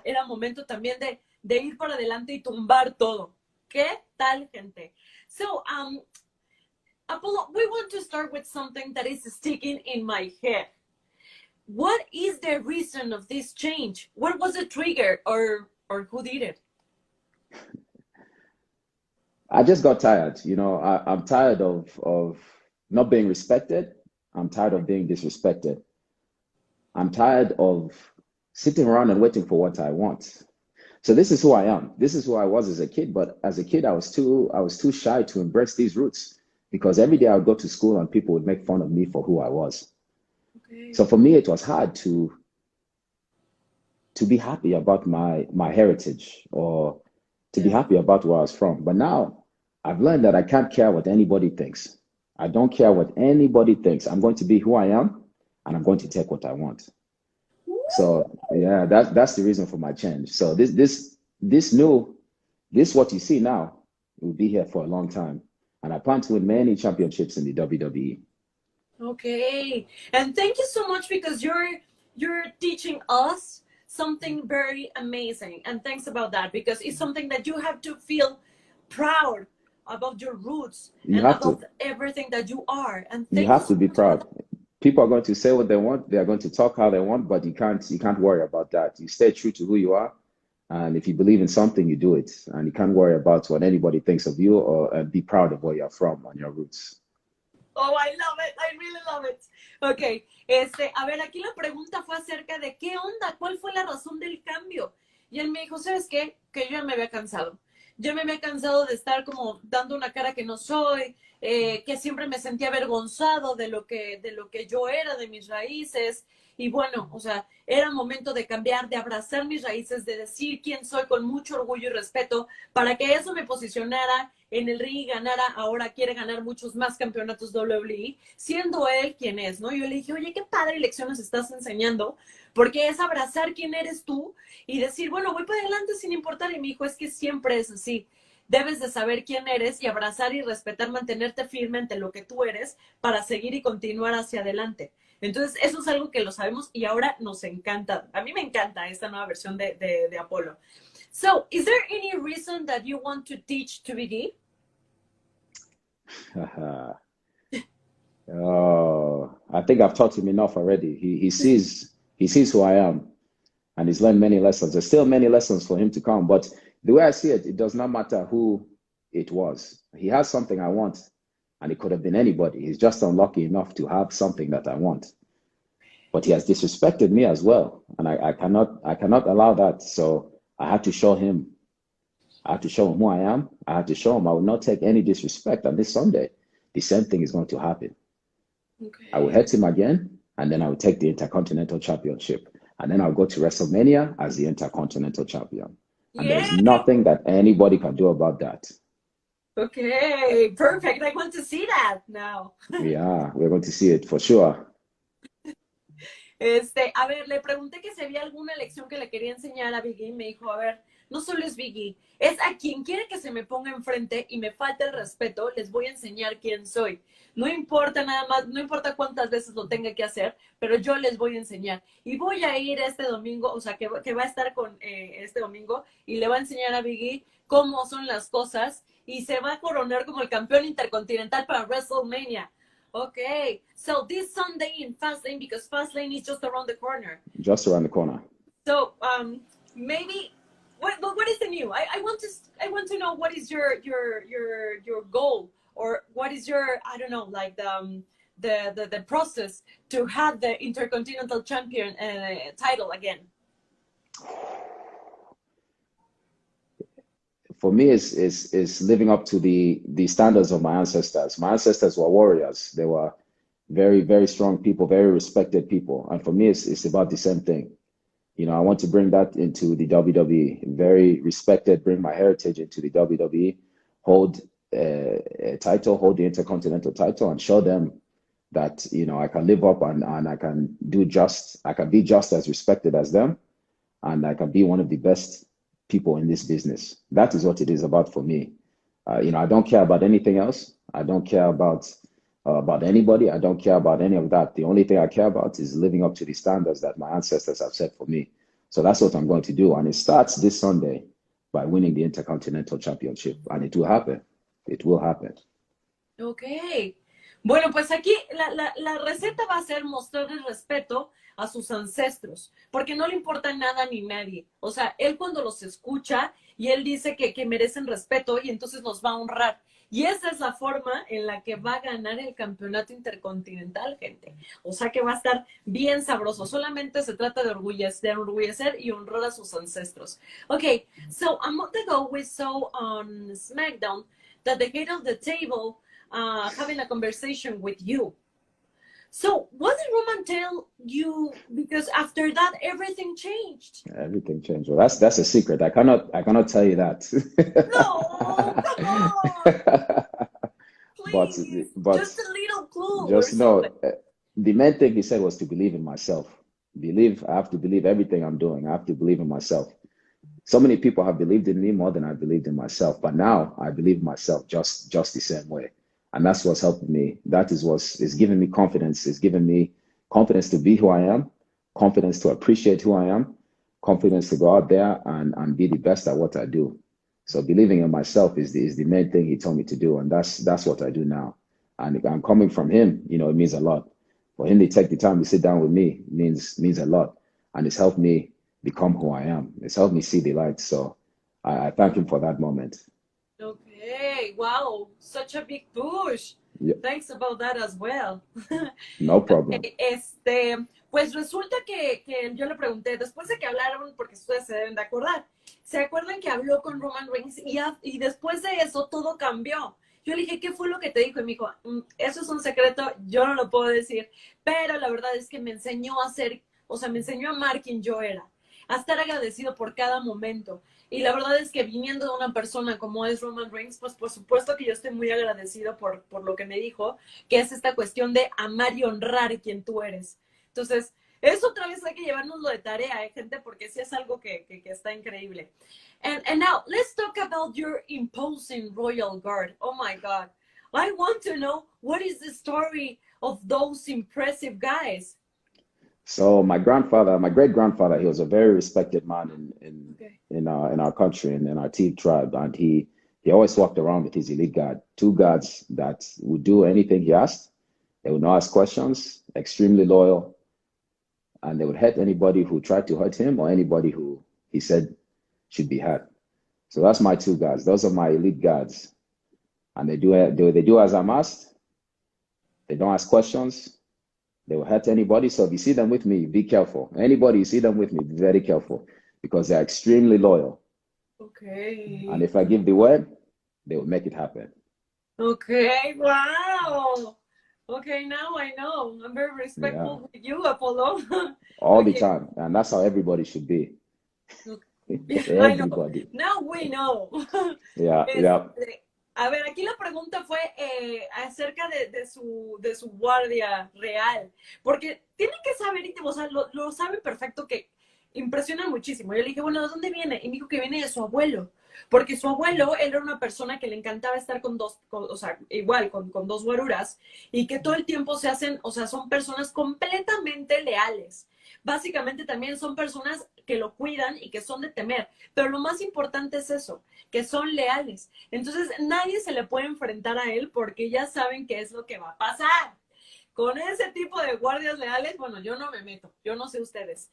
era momento también de ir para adelante y tumbar todo. ¿Qué tal, gente? So, Apollo, we want to start with something that is sticking in my head. What is the reason of this change? What was the trigger, or who did it? I just got tired. I'm tired of not being respected. I'm tired of being disrespected. I'm tired of sitting around and waiting for what I want. So this is who I am. This is who I was as a kid. But as a kid, I was too shy to embrace these roots because every day I would go to school and people would make fun of me for who I was. Okay. So for me, it was hard to be happy about my heritage or to be happy about where I was from. But now I've learned that I can't care what anybody thinks. I don't care what anybody thinks. I'm going to be who I am and I'm going to take what I want. So yeah, that's the reason for my change. So this what you see now will be here for a long time. And I plan to win many championships in the WWE. Okay. And thank you so much because you're teaching us something very amazing. And thanks about that because it's something that you have to feel proud about your roots You and have to. about everything that you are. And You thank you have so to be much for proud. that. People are going to say what they want. They are going to talk how they want, but you can't worry about that. You stay true to who you are. And if you believe in something, you do it. And you can't worry about what anybody thinks of you or be proud of where you're from and your roots. Oh, I love it. I really love it. Ok, a ver, aquí la pregunta fue acerca de qué onda, cuál fue la razón del cambio. Y él me dijo, ¿sabes qué? Que yo ya me había cansado. Yo me había cansado de estar como dando una cara que no soy, que siempre me sentía avergonzado de lo que yo era, de mis raíces. Y bueno, o sea, era momento de cambiar, de abrazar mis raíces, de decir quién soy con mucho orgullo y respeto, para que eso me posicionara en el ring y ganara. Ahora quiere ganar muchos más campeonatos WWE, siendo él quien es, ¿no? Yo le dije, oye, qué padre lecciones estás enseñando, porque es abrazar quién eres tú y decir, bueno, voy para adelante sin importar. Y me dijo, es que siempre es así. Debes de saber quién eres y abrazar y respetar, mantenerte firme ante lo que tú eres para seguir y continuar hacia adelante. Entonces, eso es algo que lo sabemos y ahora nos encanta. A mí me encanta esta nueva versión de Apollo. So, is there any reason that you want to teach to Biggie? Oh, I think I've taught him enough already. He sees who I am, and he's learned many lessons. There's still many lessons for him to come. But the way I see it, it does not matter who it was. He has something I want, and it could have been anybody. He's just unlucky enough to have something that I want. But he has disrespected me as well, and I cannot allow that. So I have to show him. I have to show him who I am. I have to show him I will not take any disrespect. And this Sunday, the same thing is going to happen. Okay. I will hurt him again, and then I will take the Intercontinental Championship. And then I'll go to WrestleMania as the Intercontinental Champion. And Yay! there's nothing that anybody can do about that. Okay, perfect. I want to see that now. Yeah, we're going to see it for sure. A ver, le pregunté que si había alguna lección que le quería enseñar a Biggie y me dijo, a ver, no solo es Biggie, es a quien quiere que se me ponga enfrente y me falte el respeto, les voy a enseñar quién soy. No importa nada más, no importa cuántas veces lo tenga que hacer, pero yo les voy a enseñar. Y voy a ir este domingo, o sea, que va a estar con este domingo y le va a enseñar a Biggie cómo son las cosas y se va a coronar como el campeón intercontinental para WrestleMania. Okay, so this Sunday in Fastlane, because Fastlane is just around the corner. Just around the corner. So maybe what is the new? I want to know what is your goal, or what is your, I don't know, like the process to have the Intercontinental Champion title again. For me, is living up to the standards of my ancestors. My ancestors were warriors. They were very, very strong people, very respected people. And for me, it's about the same thing. You know, I want to bring that into the WWE. Very respected, bring my heritage into the WWE, hold a title, hold the Intercontinental title, and show them that, you know, I can live up and I can be just as respected as them, and I can be one of the best people in this business. That is what it is about for me. You know, I don't care about anything else. I don't care about anybody. I don't care about any of that. The only thing I care about is living up to the standards that my ancestors have set for me. So that's what I'm going to do. And it starts this Sunday by winning the Intercontinental Championship. And it will happen. It will happen. Ok. Bueno, pues aquí la receta va a ser mostrarle respeto a sus ancestros, porque no le importa nada ni nadie. O sea, él cuando los escucha y él dice que merecen respeto y entonces los va a honrar. Y esa es la forma en la que va a ganar el campeonato intercontinental, gente. O sea que va a estar bien sabroso. Solamente se trata de orgullecer y honrar a sus ancestros. Okay, so a month ago we saw on SmackDown that the head of the table having a conversation with you. So what did Roman tell you? Because after that, everything changed. Everything changed. Well, that's a secret. I cannot tell you that. No, come on, but please. but Just a little clue or just know, something. the main thing he said was to believe in myself. I have to believe everything I'm doing. I have to believe in myself. So many people have believed in me more than I believed in myself. But now I believe in myself just the same way. And that's what's helping me. That is what's is giving me confidence. It's giving me confidence to be who I am, confidence to appreciate who I am, confidence to go out there and be the best at what I do. So believing in myself is the main thing he told me to do. And that's what I do now. And I'm coming from him, you know, it means a lot. For him to take the time to sit down with me means a lot. And it's helped me become who I am. It's helped me see the light. So I thank him for that moment. Okay, wow, such a big push. Yeah, Thanks about that as well. no problem. Pues resulta que yo le pregunté, después de que hablaron, porque ustedes se deben de acordar, ¿se acuerdan que habló con Roman Reigns? Y después de eso todo cambió. Yo le dije, ¿qué fue lo que te dijo? Y me dijo, eso es un secreto, yo no lo puedo decir, pero la verdad es que me enseñó a ser, o sea, me enseñó a amar quien yo era, a estar agradecido por cada momento. Y la verdad es que viniendo de una persona como es Roman Reigns, pues por supuesto que yo estoy muy agradecido por lo que me dijo, que es esta cuestión de amar y honrar quien tú eres. Entonces, eso otra vez hay que llevárnoslo de tarea, gente, porque sí es algo que está increíble. And now, let's talk about your imposing royal guard. Oh my God. I want to know, what is the story of those impressive guys? So my great grandfather, he was a very respected man Okay. in our country and in our team tribe, and he always walked around with his elite guard, two guards that would do anything he asked. They would not ask questions, extremely loyal, and they would hurt anybody who tried to hurt him or anybody who he said should be hurt. So that's my two guards. Those are my elite guards, and they do as I'm asked. They don't ask questions. They will hurt anybody. So if you see them with me, be careful. Anybody you see them with me, be very careful because they're extremely loyal. Okay. And if I give the word, they will make it happen. Okay, wow. Okay, now I know. I'm very respectful with you, Apollo. All the time. And that's how everybody should be. Yeah, I know. Everybody. Now we know. Yeah. A ver, aquí la pregunta fue acerca de su guardia real, porque tienen que saber, o sea, lo saben perfecto, que impresiona muchísimo. Yo le dije, bueno, ¿de dónde viene? Y me dijo que viene de su abuelo, porque su abuelo, él era una persona que le encantaba estar con dos guaruras, y que todo el tiempo se hacen, o sea, son personas completamente leales. Básicamente también son personas que lo cuidan y que son de temer, pero lo más importante es eso, que son leales. Entonces nadie se le puede enfrentar a él porque ya saben qué es lo que va a pasar. Con ese tipo de guardias leales, bueno, yo no me meto, yo no sé ustedes.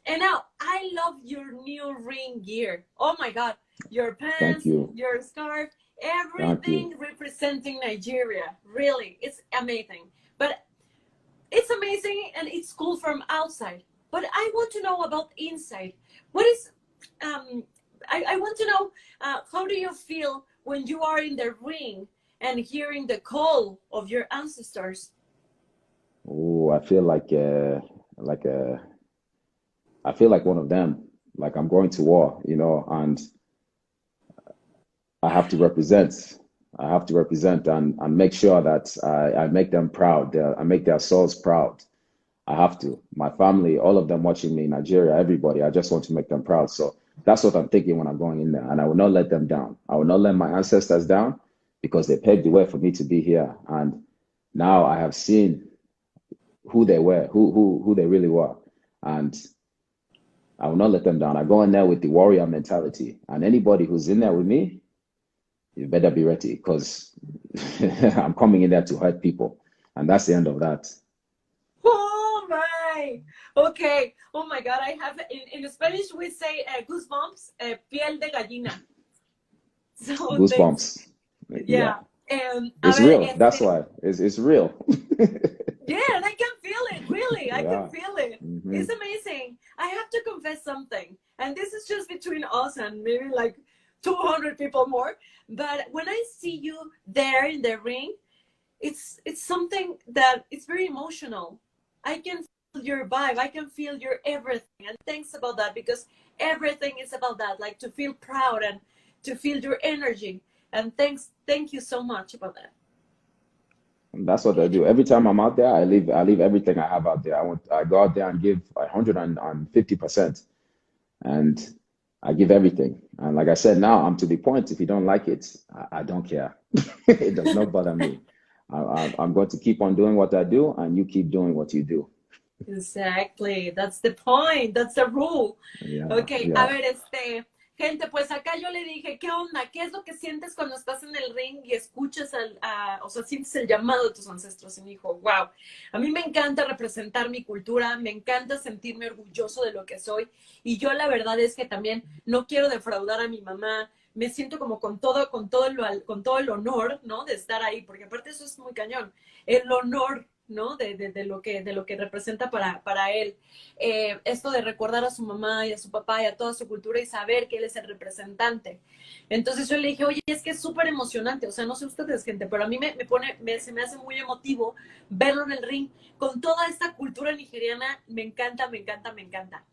And now, I love your new ring gear. Oh my God, your pants, your scarf, everything representing Nigeria. Really, it's amazing. But it's amazing and it's cool from outside. But I want to know about inside. What is, I want to know, how do you feel when you are in the ring and hearing the call of your ancestors? Oh, I feel like I feel like one of them, like I'm going to war, you know, and I have to represent. I have to represent and make sure that I make them proud. I make their souls proud. I have to. My family, all of them watching me in Nigeria, everybody, I just want to make them proud. So that's what I'm thinking when I'm going in there. And I will not let them down. I will not let my ancestors down because they paved the way for me to be here. And now I have seen who they were, who they really were. And I will not let them down. I go in there with the warrior mentality. And anybody who's in there with me, you better be ready because I'm coming in there to hurt people. And that's the end of that. Oh my. Okay. Oh my God. I have in Spanish we say goosebumps, piel de gallina. So thanks. Goosebumps. Yeah. Yeah. A It's ver, real. That's why. It's real. yeah, and I can feel it. Really, I can Yeah. feel it. Hmm. It's amazing. I have to confess something, and this is just between us and maybe like 200 people more. But when I see you there in the ring, it's something that it's very emotional. I can feel your vibe. I can feel your everything. And thanks about that because everything is about that. Like to feel proud and to feel your energy. And thank you so much about that. And that's what I do. Every time I'm out there, I leave everything I have out there. I go out there and give 150%. And I give everything. And like I said, now I'm to the point, if you don't like it, I don't care. It does not bother me. I'm going to keep on doing what I do, and you keep doing what you do. Exactly, that's the point, that's the rule. Yeah, Okay, a yeah. ver, gente, pues acá yo le dije, ¿qué onda? ¿Qué es lo que sientes cuando estás en el ring y escuchas o sea, sientes el llamado de tus ancestros? Y me dijo, wow, a mí me encanta representar mi cultura, me encanta sentirme orgulloso de lo que soy, y yo la verdad es que también no quiero defraudar a mi mamá, me siento como con todo el honor, ¿no? De estar ahí, porque aparte eso es muy cañón, el honor, ¿no? De lo que representa para él. Esto de recordar a su mamá y a su papá y a toda su cultura y saber que él es el representante. Entonces yo le dije, oye, es que es súper emocionante, o sea, no sé ustedes, gente, pero a mí se me hace muy emotivo verlo en el ring con toda esta cultura nigeriana, me encanta, me encanta, me encanta.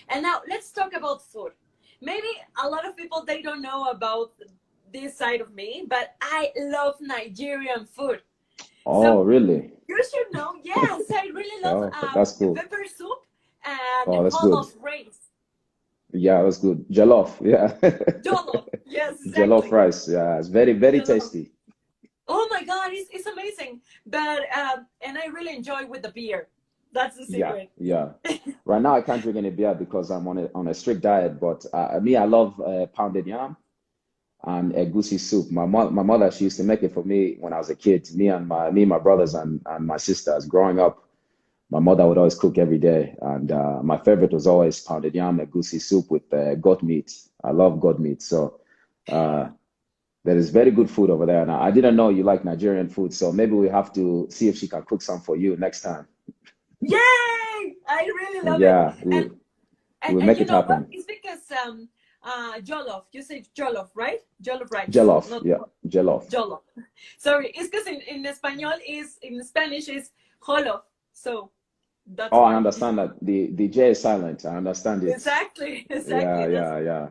And now, let's talk about food. Maybe a lot of people, they don't know about this side of me, but I love Nigerian food. Oh, So really? you should know, yes, I really love Oh, that's cool. pepper soup and Oh, that's good. jollof rice. Yeah, that's good. Jollof, yeah. Jollof, yes, Jollof exactly. rice, yeah. It's very, very Jollof. tasty. Oh my God, it's amazing. But, and I really enjoy with the beer. That's the Yeah, secret. yeah. Right now, I can't drink any beer because I'm on a strict diet. But me, I love pounded yam and egusi soup. My mother, she used to make it for me when I was a kid. Me and my brothers and my sisters. Growing up, my mother would always cook every day, and my favorite was always pounded yam egusi soup with goat meat. I love goat meat, so uh, there is very good food over there. Now, I didn't know you like Nigerian food, so maybe we have to see if she can cook some for you next time. Yay! I really love it. Yeah, And we'll and make you it know what? happen. It's because jollof. You say jollof, right? Jollof rice, Jollof, not yeah, jollof. jollof. Sorry, it's because in español is in Spanish is jollof. So that's Oh, I why. understand that the J is silent. I understand it. Exactly, Yeah, exactly. That's yeah, yeah,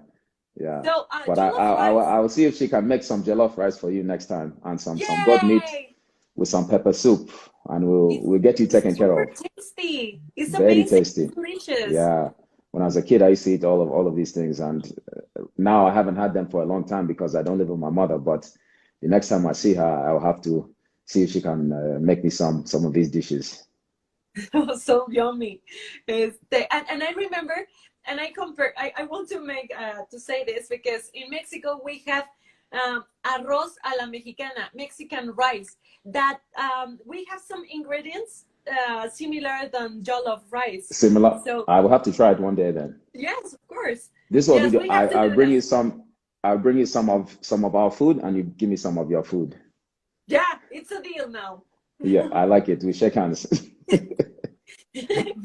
yeah. so But jollof rice. I will see if she can make some jollof rice for you next time and some goat meat Yay! with some pepper soup, and It's we'll get you it's taken care super of. tasty. It's Very amazing. tasty. It's delicious. Yeah. When I was a kid, I used to eat all of these things, and now I haven't had them for a long time because I don't live with my mother. But the next time I see her, I'll have to see if she can make me some of these dishes. So yummy. And I remember, and I compare, I want to make, to say this because in Mexico we have arroz a la mexicana, Mexican rice, that we have some ingredients similar than jollof rice. Similar. So, I will have to try it one day then. yes, of course. This is what we Yes, do. we have to I'll do bring that. you some. I'll bring you some of our food, and you give me some of your food. Yeah, it's a deal now. Yeah, I like it. We shake hands.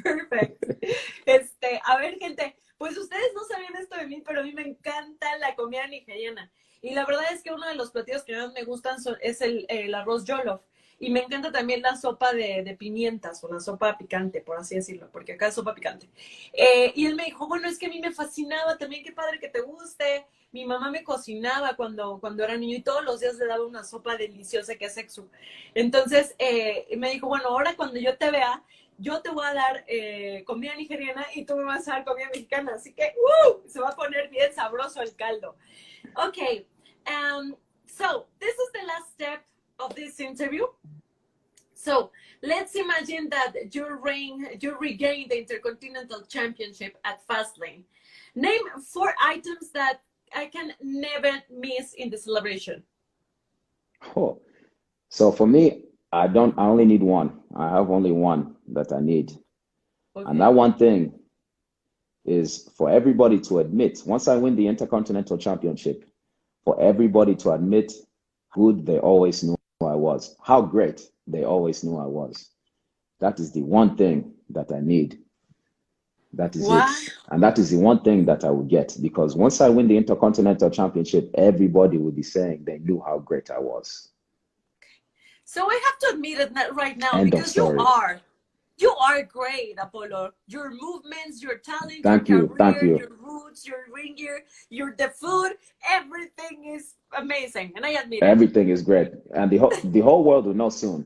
Perfect. A ver, gente, pues ustedes no sabían esto de mí, pero a mí me encanta la comida nigeriana. Y la verdad es que uno de los platillos que más me gustan es el arroz jollof. Y me encanta también la sopa de pimientas o la sopa picante, por así decirlo, porque acá es sopa picante. Y él me dijo, bueno, es que a mí me fascinaba también, qué padre que te guste. Mi mamá me cocinaba cuando era niño y todos los días le daba una sopa deliciosa que es sexu. Entonces me dijo, bueno, ahora cuando yo te vea, yo te voy a dar comida nigeriana y tú me vas a dar comida mexicana. Así que se va a poner bien sabroso el caldo. Okay, so this is the last step of this interview. So let's imagine that you regain the Intercontinental Championship at Fastlane. Name 4 items that I can never miss in the celebration. Oh, so for me, I only need one. I have only one that I need. And Okay. that one thing is for everybody to admit, once I win the Intercontinental Championship, for everybody to admit how good they always knew I was, how great they always knew I was. That is the one thing that I need. That is it. Wow. And that is the one thing that I will get, because once I win the Intercontinental Championship, everybody will be saying they knew how great I was. So I have to admit it right now End of because you story. are. You are great, Apollo. Your movements, your talent, your Thank you. Thank career, you. your roots, your ring gear, the food, everything is amazing. And I admit Everything is great. And the whole world will know soon.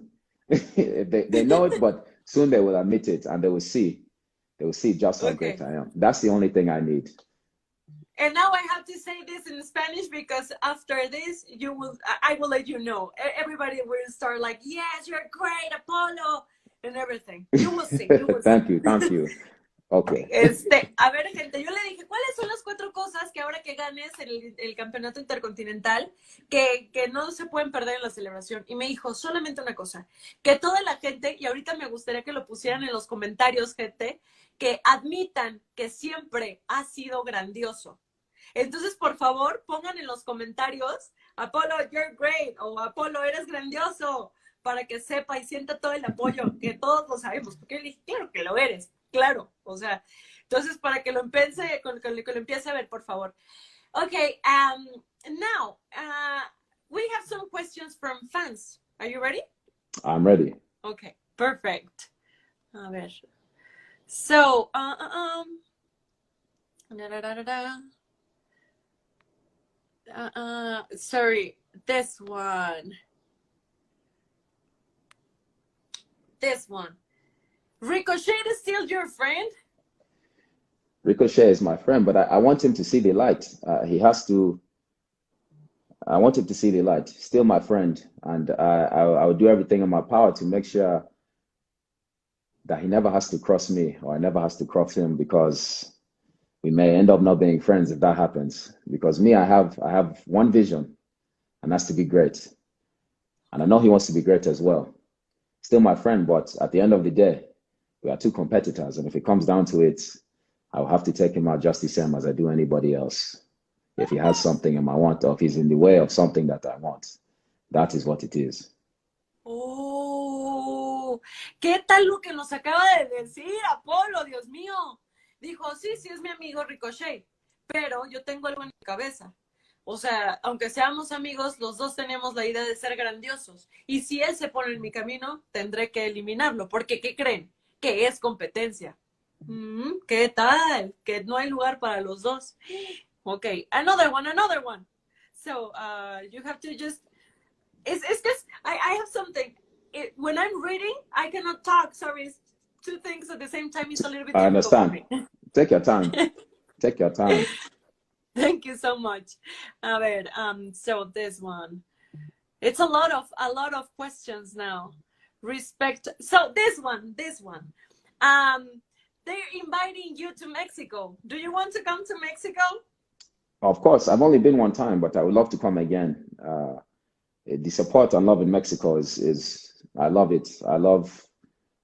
They know it, but soon they will admit it and they will see. They will see just it. how great Okay. I am. That's the only thing I need. And now I have to say this in Spanish because after this, I will let you know. Everybody will start like, yes, you're great, Apollo, and everything. You will see, you will see. Thank you. Thank you. Okay. A ver, gente, yo le dije, ¿cuáles son las 4 cosas que ahora que ganes el campeonato intercontinental que no se pueden perder en la celebración? Y me dijo, solamente una cosa, que toda la gente, y ahorita me gustaría que lo pusieran en los comentarios, gente, que admitan que siempre ha sido grandioso. Entonces, por favor, pongan en los comentarios, Apolo, you're great, o Apolo, eres grandioso, para que sepa y sienta todo el apoyo, que todos lo sabemos, porque yo le dije, claro que lo eres, claro, o sea, entonces para que lo empiece, que lo empiece a ver, por favor. Okay, now, we have some questions from fans. Are you ready? I'm ready. Okay, perfect. A ver. So, sorry, this one. Ricochet is still your friend? Ricochet is my friend, but I want him to see the light. I want him to see the light. Still my friend. And I will do everything in my power to make sure that he never has to cross me or I never has to cross him, because we may end up not being friends if that happens. Because me, I have one vision, and that's to be great. And I know he wants to be great as well. Still my friend, but at the end of the day, we are two competitors. And if it comes down to it, I'll have to take him out just the same as I do anybody else. If he has something in my want, or if he's in the way of something that I want, that is what it is. Oh, ¿qué tal lo que nos acaba de decir Apolo? Dios mío. Dijo, sí, es mi amigo Ricochet, pero yo tengo algo en mi cabeza. O sea, aunque seamos amigos, los dos tenemos la idea de ser grandiosos. Y si él se pone en mi camino, tendré que eliminarlo. Porque, ¿qué creen? Que es competencia. ¿Qué tal? Que no hay lugar para los dos. Okay, another one. So, you have to just... It's just, I have something. When I'm reading, I cannot talk. Sorry, it's 2 things at the same time. It's a little bit I difficult for understand. me. Take your time. Take your time. Thank you so much. A ver, so this one. It's a lot of questions now. Respect. So this one. They're inviting you to Mexico. Do you want to come to Mexico? Of course, I've only been one time, but I would love to come again. The support and love in Mexico is I love it. I love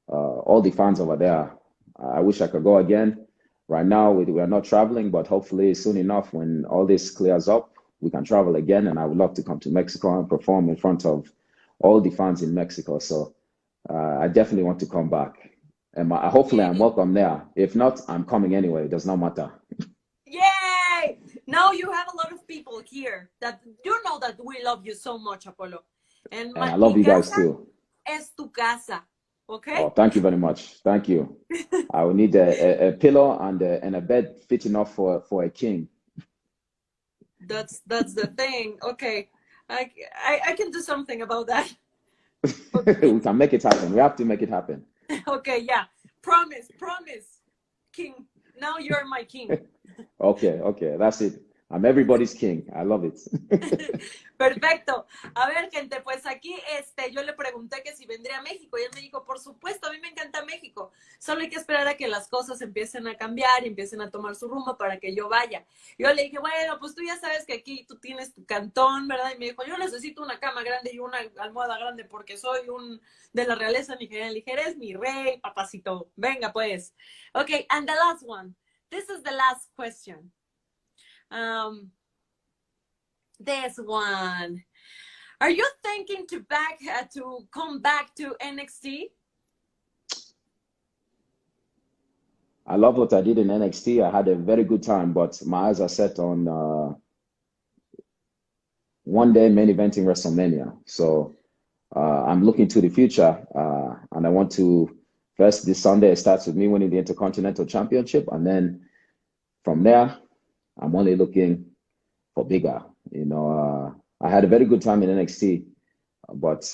all the fans over there. I wish I could go again. Right now, we are not traveling, but hopefully soon enough, when all this clears up, we can travel again. And I would love to come to Mexico and perform in front of all the fans in Mexico. So I definitely want to come back. And hopefully I'm welcome there. If not, I'm coming anyway. It does not matter. Yay! Now you have a lot of people here that you know that we love you so much, Apollo. And I love you guys too. Es tu casa. Okay? Oh, thank you very much. Thank you. I will need a pillow and a bed fit enough for a king. That's the thing. Okay. I can do something about that. We can make it happen. We have to make it happen. Okay, yeah. Promise. King. Now you're my king. Okay. That's it. I'm everybody's king. I love it. Perfecto. A ver, gente, pues aquí yo le pregunté que si vendría a México y él me dijo, por supuesto, a mí me encanta México. Solo hay que esperar a que las cosas empiecen a cambiar y empiecen a tomar su rumbo para que yo vaya. Yo le dije, bueno, pues tú ya sabes que aquí tú tienes tu cantón, ¿verdad? Y me dijo, yo necesito una cama grande y una almohada grande porque soy de la realeza nigeriana. Le dije, eres mi rey, papacito. Venga, pues. Okay, and the last one. This is the last question. This one. Are you thinking to come back to NXT? I love what I did in NXT. I had a very good time, but my eyes are set on one day main eventing WrestleMania. So I'm looking to the future, and I want to first this Sunday it starts with me winning the Intercontinental Championship, and then from there I'm only looking for bigger. You know, I had a very good time in NXT, but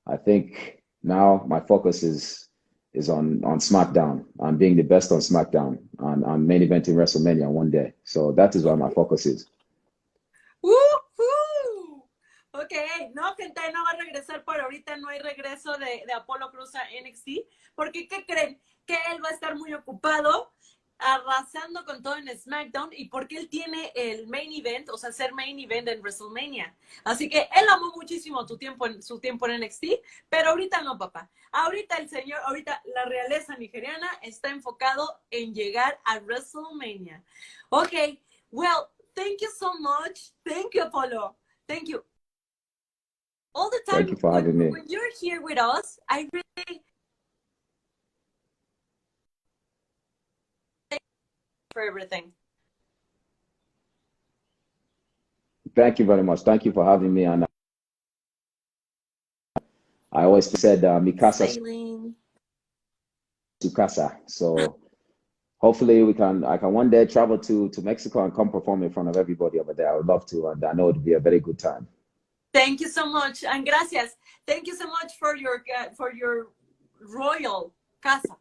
I think now my focus is on SmackDown, on being the best on SmackDown, on main eventing WrestleMania one day. So that is where my focus is. ¡Woohoo! Ok, no, gente, no va a regresar por ahorita, no hay regreso de Apolo Cruz a NXT, porque ¿qué creen? Que él va a estar muy ocupado arrasando con todo en SmackDown y porque él tiene el main event, o sea, ser main event en WrestleMania. Así que él amó muchísimo su tiempo en NXT, pero ahorita no, papá. Ahorita la realeza nigeriana está enfocado en llegar a WrestleMania. Ok, well, thank you so much. Thank you, Apollo. Thank you. All the time. Thank you for having me. When you're here with us, I really for everything. Thank you very much. Thank you for having me. And I always said, Mikasa to casa. So hopefully I can one day travel to Mexico and come perform in front of everybody over there. I would love to, and I know it'd be a very good time. Thank you so much, and gracias. Thank you so much for your royal casa.